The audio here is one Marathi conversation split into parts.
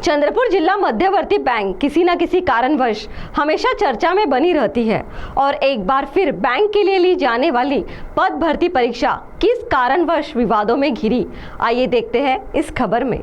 चंद्रपुर जिला मध्यवर्ती बैंक किसी न किसी कारणवश हमेशा चर्चा में बनी रहती है और एक बार फिर बैंक के लिए ली जाने वाली पद भर्ती परीक्षा किस कारणवश विवादों में घिरी, आइए देखते हैं इस खबर में।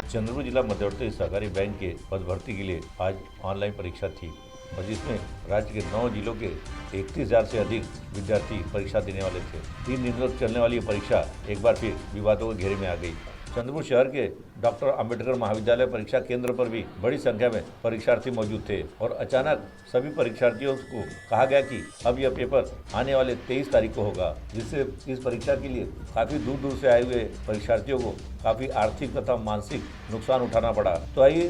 चंद्रपुर जिला मध्यवर्ती सहकारी बैंक के पद भर्ती के लिए आज ऑनलाइन परीक्षा थी और जिसमें राज्य के 9 जिलों के 31,000 से अधिक विद्यार्थी परीक्षा देने वाले थे। 3 दिन तक चलने वाली ये परीक्षा एक बार फिर विवादों के घेरे में आ गई। चंद्रपुर शहर के डॉक्टर अंबेडकर महाविद्यालय परीक्षा केंद्र पर भी बड़ी संख्या में परीक्षार्थी मौजूद थे और अचानक सभी परीक्षार्थियों को कहा गया कि अब यह पेपर आने वाले 23 तारीख को होगा, जिससे इस परीक्षा के लिए काफ़ी दूर दूर से आए हुए परीक्षार्थियों को काफ़ी आर्थिक तथा मानसिक नुकसान उठाना पड़ा। तो आइए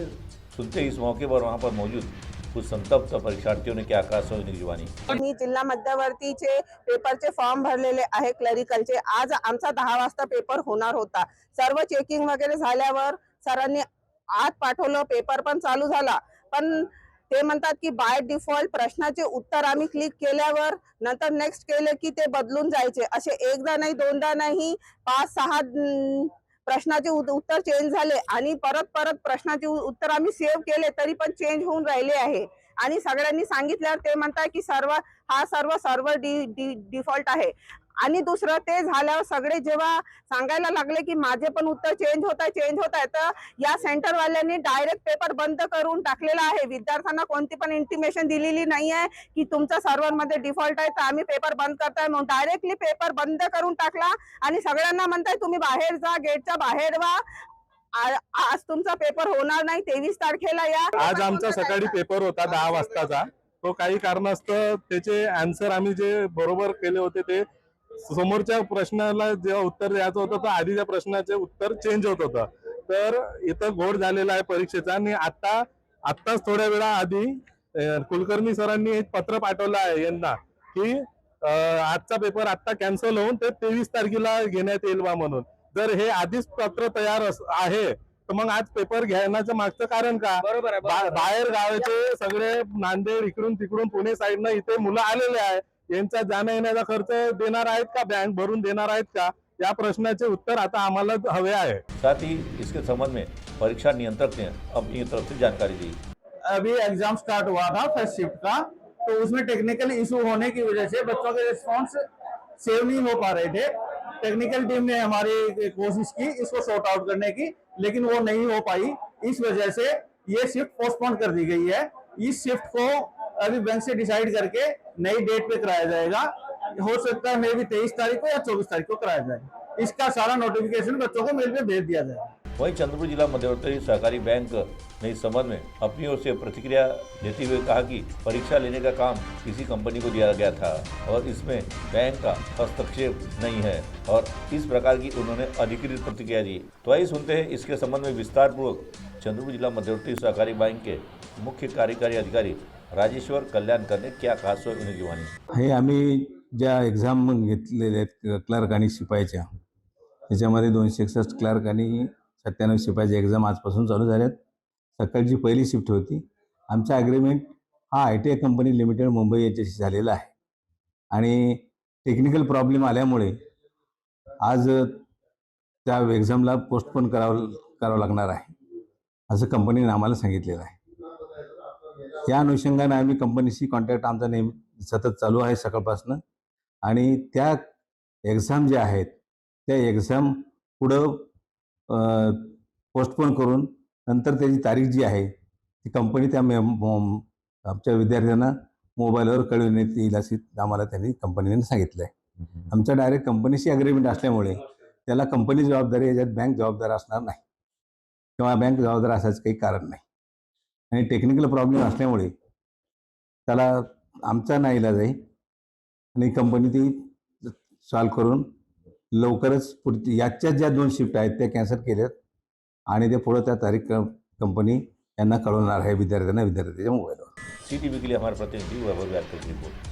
सुनते इस मौके पर वहाँ पर मौजूद कुछ संतप्त परीक्षार्थियों ने क्या आकाशवाणी जुबानी। मी जिल्हा मध्यवर्तीचे पेपरचे फॉर्म भरलेले आहे क्लरिकलचे। आज आमचा 10 वाजता पेपर होणार होता। सर्व चेकिंग वगैरे झाल्यावर सरांनी आत पाठवलं, पेपर पण चालू झाला, पण ते म्हणतात की बाय डिफॉल्ट प्रश्नाचे उत्तर आम्ही क्लिक केल्यावर नंतर नेक्स्ट केले की ते बदलून जायचे। असे एकदा नाही दोनदा नाही 5-6 प्रश्नाचे उत्तर चेंज झाले आणि परत प्रश्नाचे उत्तर आम्ही सेव्ह केले तरी पण चेंज होऊन राहिले आहे। आणि सगळ्यांनी सांगितल्यावर ते म्हणतात की सर्व डिफॉल्ट आहे। आणि दुसरं ते झाल्यावर सगळे जेव्हा सांगायला लागले की माझे पण उत्तर चेंज होत आहे तर या सेंटर वाल्यांनी डायरेक्ट पेपर बंद करून टाकलेला आहे। विद्यार्थ्यांना कोणती पण इंटिमेशन दिलेली नाही आहे की तुमचा सर्व्हरमध्ये डिफॉल्ट आहे तर आम्ही पेपर बंद करताय, म्हणून डायरेक्टली पेपर बंद करून टाकला आणि सगळ्यांना म्हणताय तुम्ही बाहेर जा, गेटच्या बाहेर व्हा, आज तुमचा पेपर होणार नाही, 23 तारखेला या। आज आमचा सकाळी पेपर होता 10 वाजताचा। तो काही कारणास्तव त्याचे आन्सर आम्ही जे बरोबर केले होते ते समोरच्या प्रश्नाला जेव्हा उत्तर द्यायचं होतं तर आधीच्या प्रश्नाचे उत्तर चेंज होत होतं। तर इथं घोळ झालेला आहे परीक्षेचा आणि आत्ताच थोड्या वेळा आधी कुलकर्णी सरांनी एक पत्र पाठवलं आहे यांना की आजचा पेपर आता कॅन्सल होऊन ते 23 तारखेला घेण्यात येईल बा म्हणून। जर हे आधीच पत्र तयार आहे तर मग आज पेपर घेण्याचं मागचं कारण का? बाहेर गावाचे सगळे नांदेड इकडून तिकडून पुणे साईडनं इथे मुलं आलेले आहे, यांचा जाण्या येण्याचा खर्च देणार आहेत का, बँक भरून देणार आहेत का, या प्रश्नाचे उत्तर आता आम्हाला हवे आहे। साथ ही इसके संबंध में परीक्षा नियंत्रक ने अपनी तरफ से जानकारी दी। अभी एग्जाम स्टार्ट हुआ था फर्स्ट शिफ्ट का, तो उसमें टेक्निकल इशू होने की वजह से बच्चों के रिस्पॉन्स सेव नहीं हो पा रहे थे। टेक्निकल टीम ने हमारी कोशिश की इसको सॉर्ट आउट करने की, लेकिन वो नहीं हो पाई। इस वजह से ये शिफ्ट पोस्टपोन कर दी गई है। इस शिफ्ट को अभी बैंक से डिसाइड करके नई डेट पे कराया जाएगा। हो सकता है मे भी 23 तारीख को या 24 तारीख को कराया जाए। इसका सारा नोटिफिकेशन बच्चों को मेल पे भेज दिया जाएगा। वहीं चंद्रपुर जिला मध्यवर्ती सहकारी बैंक ने इस संबंध में अपनी ओर से प्रतिक्रिया देते हुए कहा कि परीक्षा लेने का काम किसी कंपनी को दिया गया था और इसमें बैंक का हस्तक्षेप नहीं है और इस प्रकार की उन्होंने अधिकृत प्रतिक्रिया दी। तो आइए सुनते हैं इसके संबंध में विस्तार पूर्वक चंद्रपुर जिला मध्यवर्ती सहकारी बैंक के मुख्य कार्यकारी अधिकारी राजेश्वर कल्याणकर ने क्या कहा, सो उन्हें जुबानी। हे आम्ही ज्या एक्झाम घेतलेल्या आहेत क्लर्क आणि शिपाईच्या, त्याच्यामध्ये 261 क्लर्क आणि 97 शिपाईच्या एक्झाम आजपासून चालू झाल्यात। सकाळची पहिली शिफ्ट होती। आमचा ॲग्रीमेंट हा ITI कंपनी लिमिटेड मुंबई याच्याशी झालेला आहे आणि टेक्निकल प्रॉब्लेम आल्यामुळे आज त्या एक्झामला पोस्टपोन करावं लागणार आहे असं कंपनीने आम्हाला सांगितलेलं आहे। या अनुषंगाने आम्ही कंपनीशी कॉन्टॅक्ट आमचा नेहमी सतत चालू आहे सकाळपासून आणि त्या एक्झाम ज्या आहेत त्या एक्झाम पुढं पोस्टपोन करून नंतर त्याची तारीख जी आहे ती कंपनी त्या आमच्या विद्यार्थ्यांना मोबाईलवर कळविण्यात येईल अशी आम्हाला त्यांनी कंपनीने सांगितलं आहे। आमचा डायरेक्ट कंपनीशी ॲग्रीमेंट असल्यामुळे त्याला कंपनी जबाबदारी, याच्यात बँक जबाबदार असणार नाही किंवा बँक जबाबदार असायचं काही कारण नाही आणि टेक्निकल प्रॉब्लेम असल्यामुळे त्याला आमचा नाईलाज आहे आणि कंपनी ती सॉल्व करून लवकरच पुढची याच्यात ज्या 2 शिफ्ट आहेत त्या कॅन्सल केल्यात आणि ते पुढं त्या तारीख कंपनी यांना कळवणार आहे विद्यार्थ्यांना विद्यार्थ्याच्या मोबाईलवर। CTV के लिए हमारे प्रतिनिधि वैभव यादव की रिपोर्ट।